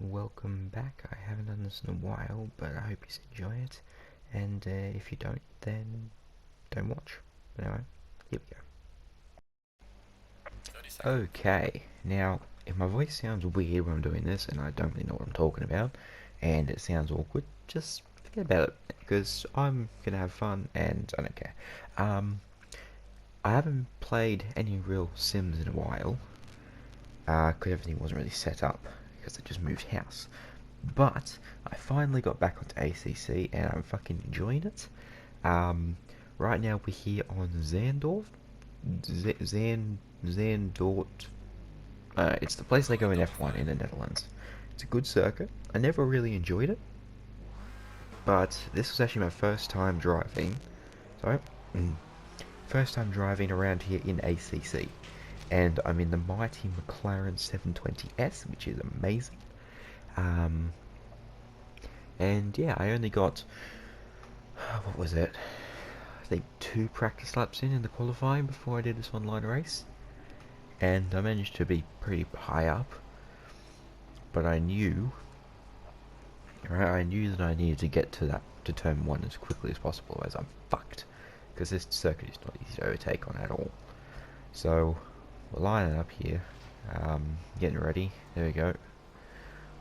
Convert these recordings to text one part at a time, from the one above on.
welcome back. I haven't done this in a while, but I hope you enjoy it. And if you don't, then don't watch. But anyway, here we go. Okay, now if my voice sounds weird when I'm doing this, and I don't really know what I'm talking about, and it sounds awkward, just forget about it, because I'm gonna have fun, and I don't care. I haven't played any real Sims in a while, because everything wasn't really set up, because I just moved house. But I finally got back onto ACC and I'm fucking enjoying it. Right now we're here on Zandorf. Zandort. It's the place they go in F1 in the Netherlands. It's a good circuit. I never really enjoyed it, but this was actually my first time driving. Sorry, first time driving around here in ACC, and I'm in the mighty McLaren 720S, which is amazing. And yeah, I only got, what was it? I think 2 practice laps in the qualifying before I did this online race. And I managed to be pretty high up. But I knew that I needed to get to turn 1 as quickly as possible, as I'm fucked. Because this circuit is not easy to overtake on at all. So, we're lining up here. Getting ready. There we go.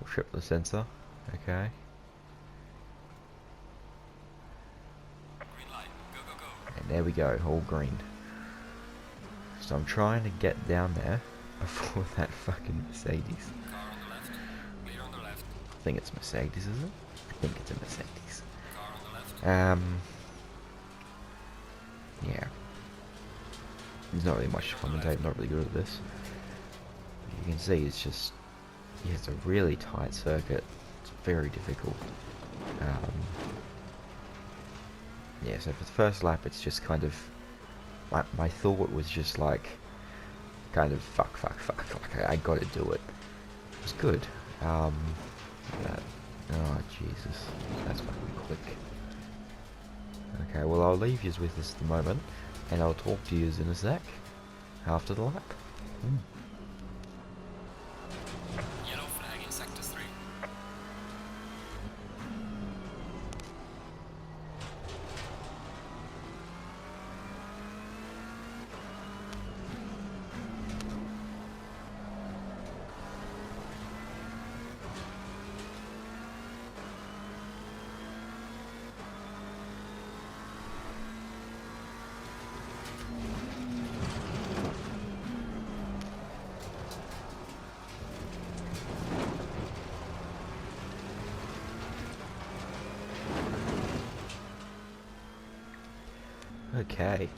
We'll trip the sensor. Okay. And there we go, all green. So I'm trying to get down there before that fucking Mercedes. I think it's Mercedes, is it? I think it's a Mercedes. Yeah. There's not really much to commentate, I'm not really good at this. You can see it's just, yeah, it's a really tight circuit. It's very difficult. Yeah, so for the first lap, it's just kind of, my thought was just like, kind of fuck, like I gotta do it. It was good. Oh Jesus, that's fucking quick. Okay, well I'll leave you with this at the moment, and I'll talk to you in a sec, after the lap. Yellow flag in sector 3. Okay,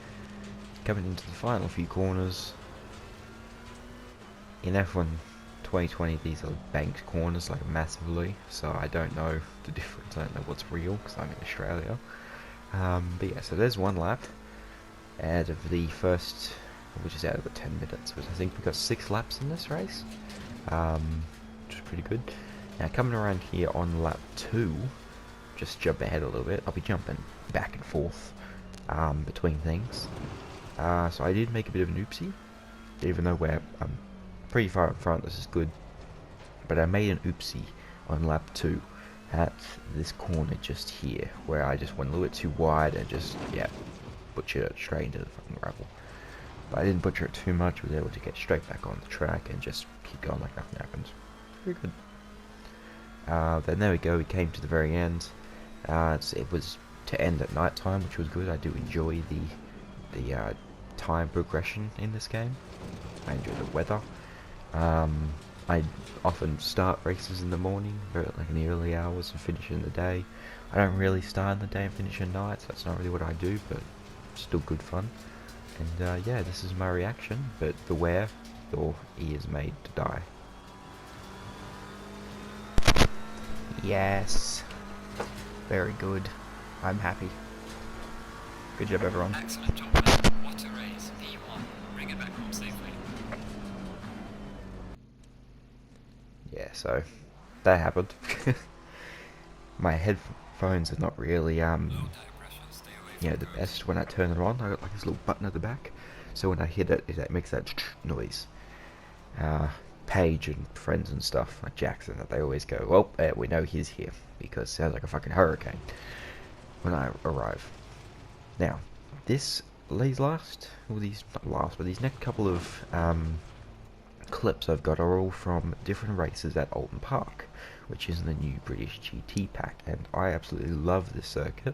coming into the final few corners. In F1 2020, these are banked corners like massively, so I don't know the difference. I don't know what's real because I'm in Australia. But yeah, so there's one lap out of the first, which is out of the 10 minutes. Which I think we got 6 laps in this race, which is pretty good. Now coming around here on lap 2, just jump ahead a little bit. I'll be jumping back and forth between things. So I did make a bit of an oopsie, even though we're pretty far in front. This is good, but I made an oopsie on lap 2 at this corner just here, where I just went a little bit too wide and just, yeah, butchered it straight into the fucking gravel. But I didn't butcher it too much. I was able to get straight back on the track and just keep going like nothing happened. Very good. Then there we go, we came to the very end. It was to end at night time, which was good. I do enjoy the time progression in this game. I enjoy the weather. I often start races in the morning, like in the early hours, and finish in the day. I don't really start in the day and finish at night, so that's not really what I do, but still good fun. And yeah, this is my reaction, but beware, your ears made to die. Yes. Very good. I'm happy. Good job, everyone. Excellent job, man. What a race. P1. Bring it back home safely. Yeah, so that happened. My headphones are not really Low tire pressure. Stay away from the curves. best when I turn it on. I got like this little button at the back, so when I hit it, it makes that noise. Paige and friends and stuff like Jackson that they always go, well, we know he's here because it sounds like a fucking hurricane when I arrive. Now, these last, well, these not last, but these next couple of clips I've got are all from different races at Alton Park, which is the new British GT pack, and I absolutely love this circuit.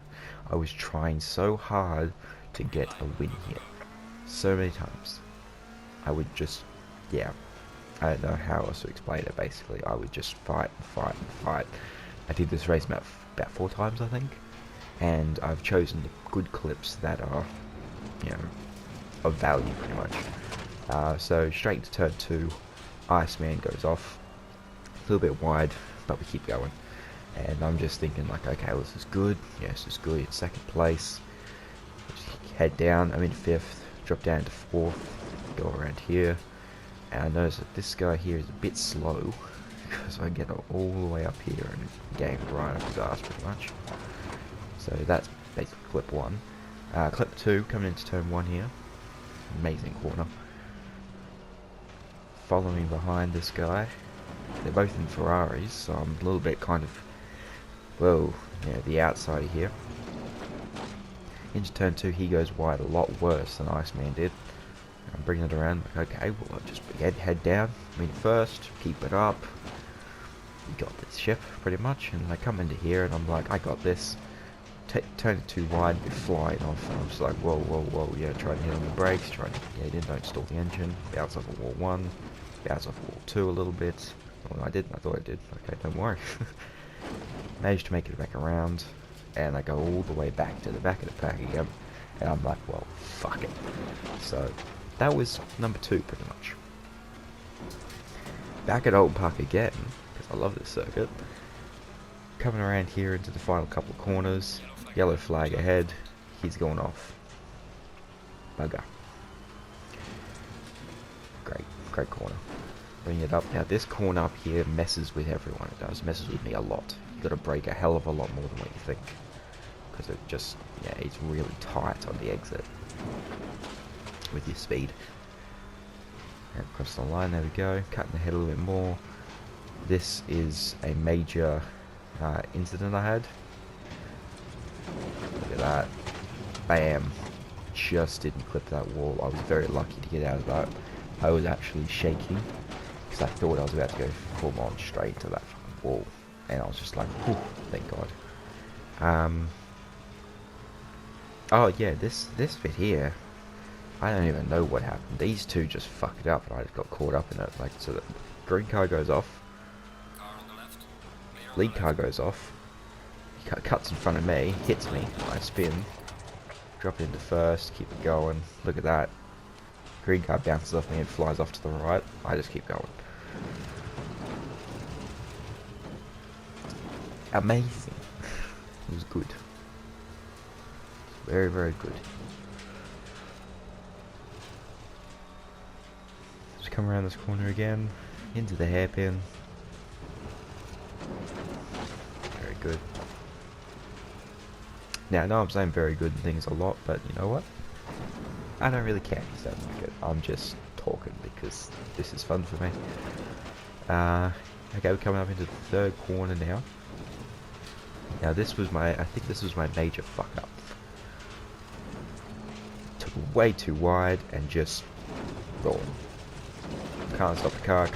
I was trying so hard to get a win here, so many times. I would just, yeah, I don't know how else to explain it. Basically, I would just fight and fight and fight. I did this race about 4 times, I think, and I've chosen the good clips that are, you know, of value pretty much. So straight into turn 2, Iceman goes off, a little bit wide, but we keep going. And I'm just thinking like, okay, well, this is good. Yes, it's good. In second place, just head down. I'm in 5th, drop down to 4th, go around here, and I notice that this guy here is a bit slow because I get all the way up here and game right up his ass pretty much. So that's basically clip 1. Clip 2, coming into turn 1 here, amazing corner. Following behind this guy. They're both in Ferraris, so I'm a little bit kind of, well, yeah, the outsider here. Into turn 2, he goes wide a lot worse than Iceman did. I'm bringing it around, like, okay, well, I'll just head down, I'm in first, keep it up. We got this ship, pretty much, and I come into here, and I'm like, I got this. Turn it too wide, be flying off, and I'm just like, whoa, whoa, whoa, yeah, trying to hit on the brakes, trying to get in, don't stall the engine, bounce off of wall 1, bounce off wall 2 a little bit. Well, I didn't, I thought I did, okay, don't worry. Managed to make it back around, and I go all the way back to the back of the pack again, and I'm like, well, fuck it. So, that was number 2, pretty much. Back at Alton Park again, because I love this circuit. Coming around here into the final couple of corners, yellow flag ahead, he's going off. Bugger. Great corner. Bring it up. Now this corner up here messes with everyone, it does. Messes with me a lot. You've got to brake a hell of a lot more than what you think. Because it just, yeah, it's really tight on the exit. With your speed. And across the line, there we go. Cutting ahead a little bit more. This is a major incident I had. Look at that. Bam. Just didn't clip that wall. I was very lucky to get out of that. I was actually shaking because I thought I was about to go full on straight to that fucking wall, and I was just like, whew, thank God. Oh yeah, this bit here, I don't even know what happened. These two just fucked it up, and I just got caught up in it. Like, so the green car goes off, Car on the left. Clear on lead the car left. goes off, he cuts in front of me, hits me, I spin, drop it into first, keep it going. Look at that. Green car bounces off me and flies off to the right. I just keep going. Amazing. It was good. Very, very good. Just come around this corner again, into the hairpin. Very good. Now, I know I'm saying very good and things a lot, but you know what? I don't really care if you don't like it. I'm just talking because this is fun for me. Okay, we're coming up into the 3rd corner now. Now this was I think this was my major fuck up. Took way too wide and just rolling. Can't stop the car,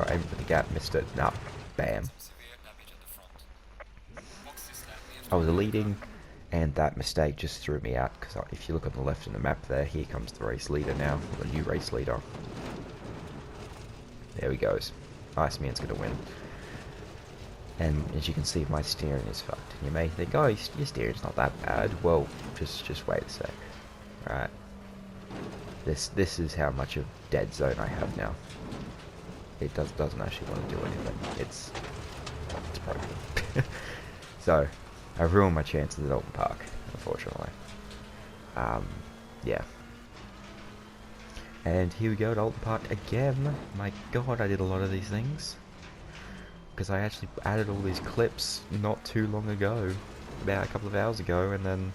aiming for the gap, missed it, nah, bam. Some severe damage at the front. Box is left. We have I was to- leading, and that mistake just threw me out, because if you look on the left in the map there, here comes the race leader now, the new race leader. There he goes. Iceman's going to win. And as you can see, my steering is fucked. And you may think, oh, your steering's not that bad. Well, just wait a sec. Right. This is how much of dead zone I have now. It doesn't actually want to do anything. It's broken. So, I've ruined my chances at Alton Park, unfortunately. Yeah. And here we go at Alton Park again. My god, I did a lot of these things. Because I actually added all these clips not too long ago. About a couple of hours ago, and then...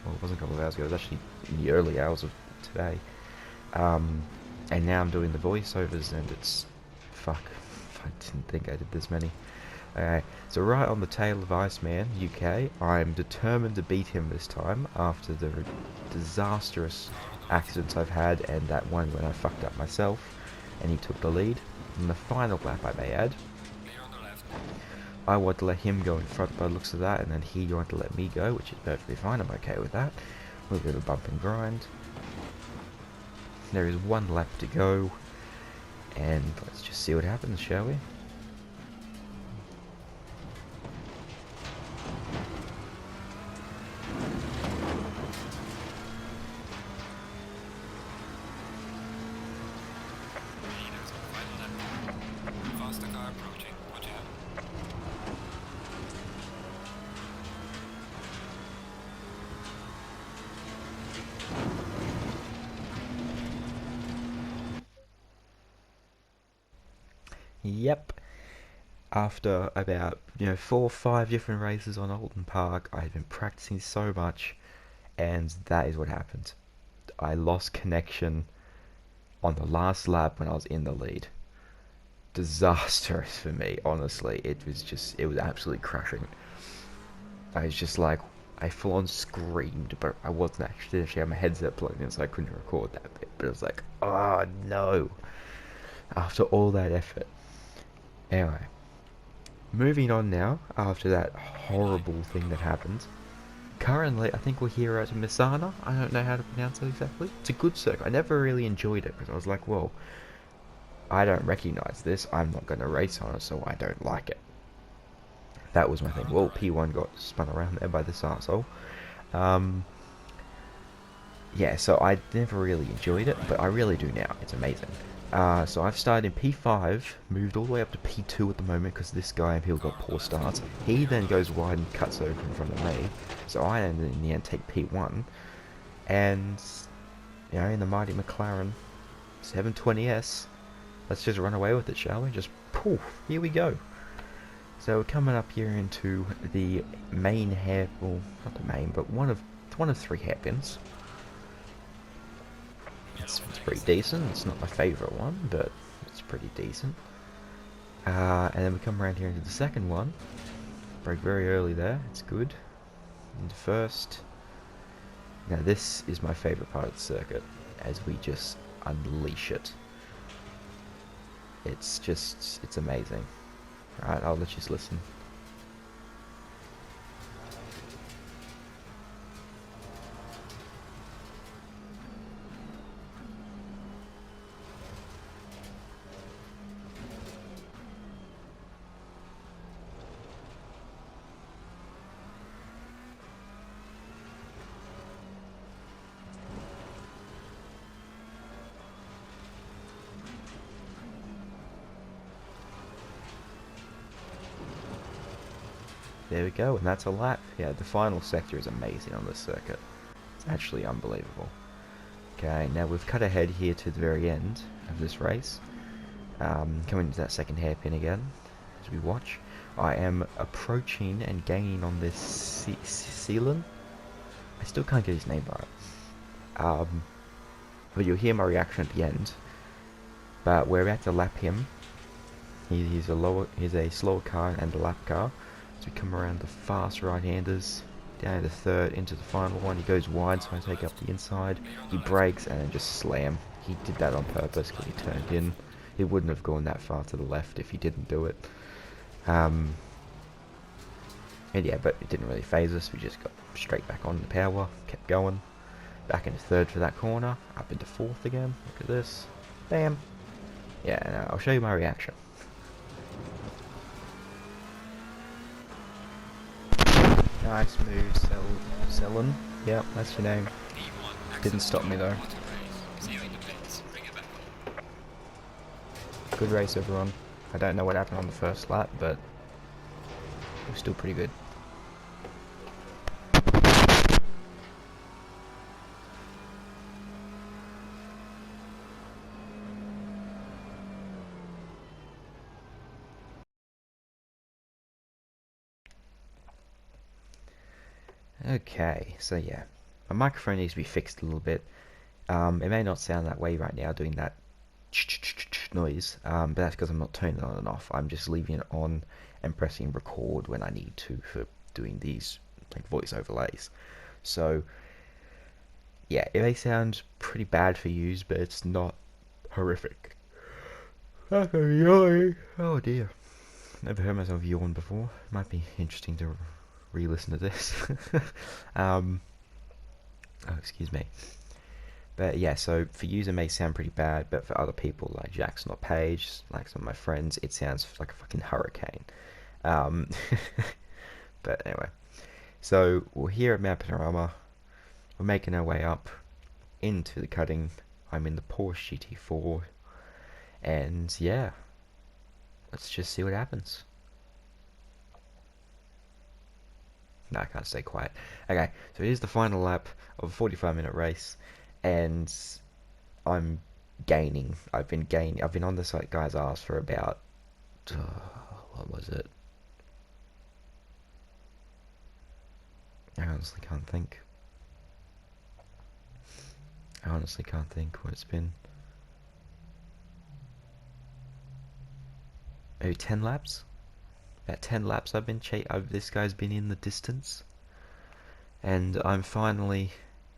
Well, it wasn't a couple of hours ago, it was actually in the early hours of today. And now I'm doing the voiceovers, and it's fuck. I didn't think I did this many. Okay, so right on the tail of Iceman, UK, I'm determined to beat him this time after the disastrous accidents I've had and that one when I fucked up myself and he took the lead. In the final lap, I may add, Clear on the left. I want to let him go in front by the looks of that, and then he wanted to let me go, which is perfectly fine. I'm okay with that. A little bit of a bump and grind. There is one lap to go, and let's just see what happens, shall we? Leaders on final lap. Faster car approaching. Watch out. Yep. After about 4 or 5 different races on Alton Park, I've been practicing so much, and that is what happened. I lost connection on the last lap when I was in the lead. Disastrous for me, honestly. It was absolutely crushing. I was just like, I full on screamed, but I wasn't actually had my headset plugged in, so I couldn't record that bit. But it was like, oh no, after all that effort. Anyway, moving on now, after that Green light. horrible Go, thing go, that go. happened. Currently, I think we're here at Misana. I don't know how to pronounce it exactly. It's a good circuit. I never really enjoyed it because I was like, well, I don't recognize this. I'm not going to race on it, so I don't like it. That was my thing. Car on the Well, right. P1 got spun around there by this arsehole. Um, yeah, so I never really Clear on enjoyed the it, right. but I really do now. It's amazing. So I've started in P5, moved all the way up to P2 at the moment because this guy up here Car got on the poor left. starts. He Clear on then the goes left. wide and cuts over in front of me. So I ended in the end take P1, and in the mighty McLaren 720S, let's just run away with it, shall we? Just poof, here we go. So we're coming up here into the main hair, well, not the main, but one of three hairpins. Yellow It's flag pretty is set. decent. It's not my favourite one, but it's pretty decent. And then we come around here into the second one. Break very early there. It's good. Into first. Now this is my favourite part of the circuit, as we just unleash it. It's amazing. Right, I'll let you just listen. There we go, and that's a lap. Yeah, the final sector is amazing on this circuit. It's actually unbelievable. Okay, now we've cut ahead here to the very end of this race. Coming into that second hairpin again, as we watch. I am approaching and gaining on this Sealan. I still can't get his name right. But you'll hear my reaction at the end. But we're about to lap him. He's a slower car and a lap car. So we come around the fast right-handers, down to third, into the final one. He goes wide, so Car I on the take up left. the inside. Clear on He the left. brakes and then just slam. He did that on purpose because he turned in. He wouldn't have gone that far to the left if he didn't do it. And yeah, but it didn't really phase us. We just got straight back on the power, kept going. Back into third for that corner, up into fourth again. Look at this. Bam. Yeah, and I'll show you my reaction. Nice move, Selin. Yep, that's your name. P1. Didn't Accident stop me zone. though. Water race. See you in the pits. Bring it back on. Good race, everyone. I don't know what happened on the first lap, but it was still pretty good. Okay, so yeah, my microphone needs to be fixed a little bit. It may not sound that way right now, doing that noise, but that's because I'm not turning it on and off. I'm just leaving it on and pressing record when I need to for doing these like voice overlays. So yeah, it may sound pretty bad for yous, but it's not horrific. That's annoying. Oh dear. Never heard myself yawn before. Might be interesting to re-listen to this. um, oh, excuse me. But yeah, so for yous it may sound pretty bad, but for other people like Jackson or Paige, like some of my friends, it sounds like a fucking hurricane. Um, but anyway, so we're here at Mount Panorama. We're making our way up into the cutting. I'm in the Porsche GT4, and yeah, let's just see what happens. No, I can't stay quiet. Okay, so here's the final lap of a 45-minute race, and I'm gaining. I've been gaining. I've been on this like guy's ass for about uh, what was it? I honestly can't think. I honestly can't think what it's been. Maybe 10 laps. About 10 laps I've been this guy's been in the distance, and I'm finally,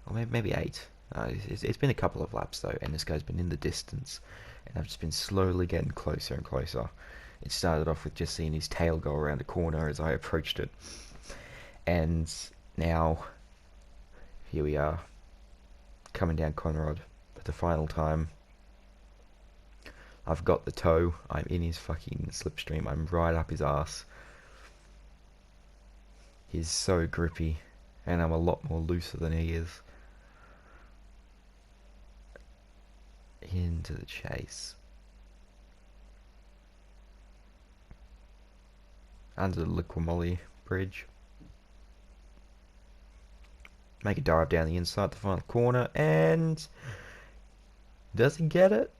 or maybe 8. It's been a couple of laps though, and this guy's been in the distance, and I've just been slowly getting closer and closer. It started off with just seeing his tail go around a corner as I approached it, and now here we are, coming down Conrod for the final time. I've got the toe. I'm in his fucking slipstream. I'm right up his ass. He's so grippy, and I'm a lot more looser than he is. Into the chase. Under the Liquimoli Bridge. Make a dive down the inside the final corner, and does he get it?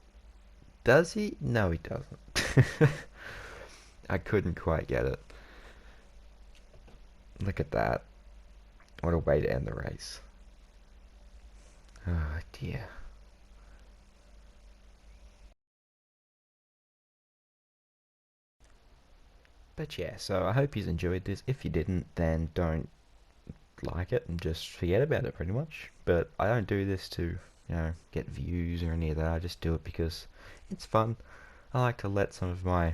Does he? No, he doesn't. I couldn't quite get it. Look at that. What a way to end the race. Oh dear. But yeah, so I hope you enjoyed this. If you didn't, then don't like it and just forget about it pretty much. But I don't do this to, get views or any of that. I just do it because it's fun. I like to let some of my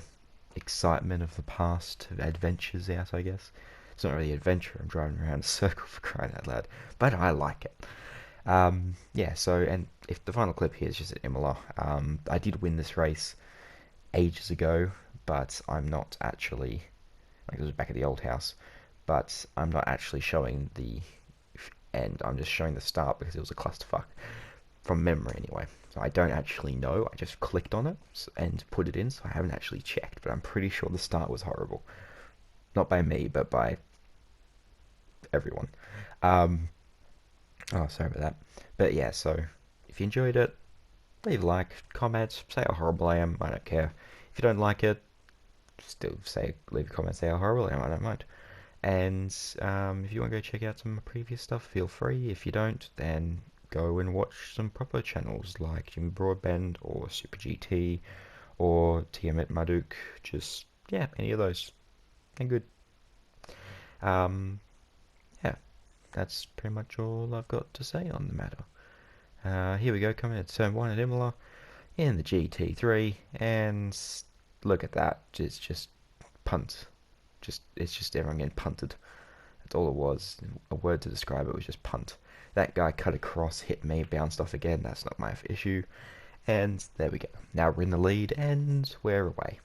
excitement of the past adventures out, I guess. It's not really adventure, I'm driving around in a circle for crying out loud. But I like it. Yeah, so, and if the final clip here is just at Imola. I did win this race ages ago, but I'm not actually, like it was back at the old house, but I'm not actually showing the end. I'm just showing the start because it was a clusterfuck from memory anyway. So I don't actually know. I just clicked on it and put it in, so I haven't actually checked, but I'm pretty sure the start was horrible. Not by me, but by everyone. Um, oh, sorry about that. But yeah, so if you enjoyed it, leave a like, comment, say how horrible I am. I don't care. If you don't like it, still leave a comment, say how horrible I am. I don't mind. And if you want to go check out some of my previous stuff, feel free. If you don't, then go and watch some proper channels like Jimmy Broadbent or Super GT or Tiamat Marduk. Just, yeah, any of those. They're good. Um, yeah, that's pretty much all I've got to say on the matter. Here we go, coming at turn 1 at Imola in the GT3, and look at that. It's just punt. It's just everyone getting punted. That's all it was. A word to describe it was just punt. That guy cut across, hit me, bounced off again. That's not my issue. And there we go. Now we're in the lead, and we're away.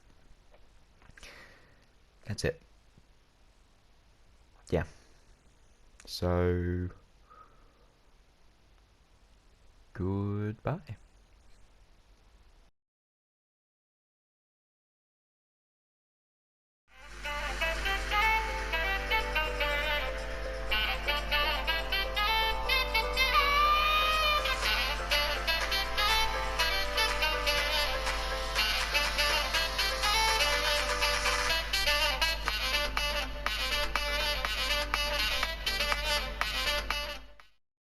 That's it. Yeah. So, goodbye.